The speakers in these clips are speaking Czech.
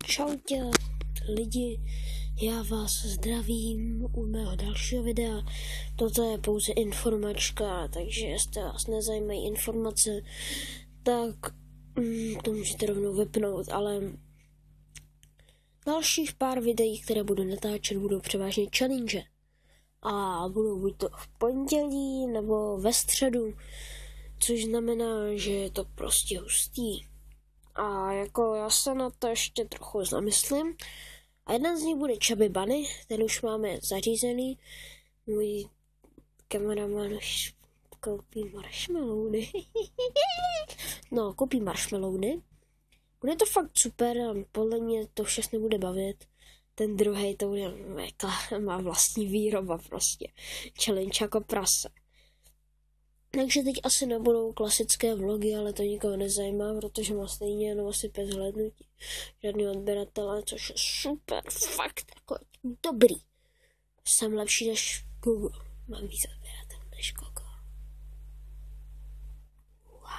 Čautě lidi, já vás zdravím u mého dalšího videa. Toto je pouze informačka, takže jestli vás nezajímají informace, tak to můžete rovnou vypnout, ale dalších pár videí, které budu natáčet, budou převážně challenge. A budou buď to v pondělí nebo ve středu, což znamená, že je to prostě hustý. A jako já se na to ještě trochu zamyslím. A jeden z nich bude Chubby Bunny, ten už máme zařízený. Můj kameraman už koupí marshmallowny. No, koupí marshmallowny. Bude to fakt super a podle mě to všechno bude bavit. Ten druhej to bude má vlastní výroba prostě. Challenge jako prase. Takže teď asi nebudou klasické vlogy, ale to nikoho nezajímá, protože má stejně jenom asi 5 zhlédnutí. Žádný odběratele, což je super, fakt jako dobrý. Jsem lepší než Google. Mám víc odběratelů než Google. Wow.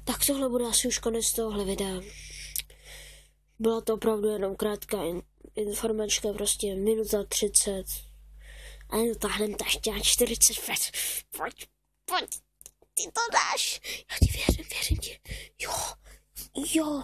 Tak tohle bude asi už konec tohle videa. Byla to opravdu jenom krátká informačka, prostě minuta 30. A jen táhneme to ještě na 45. Pojď, ty to dáš. Já ti věřím ti. Jo.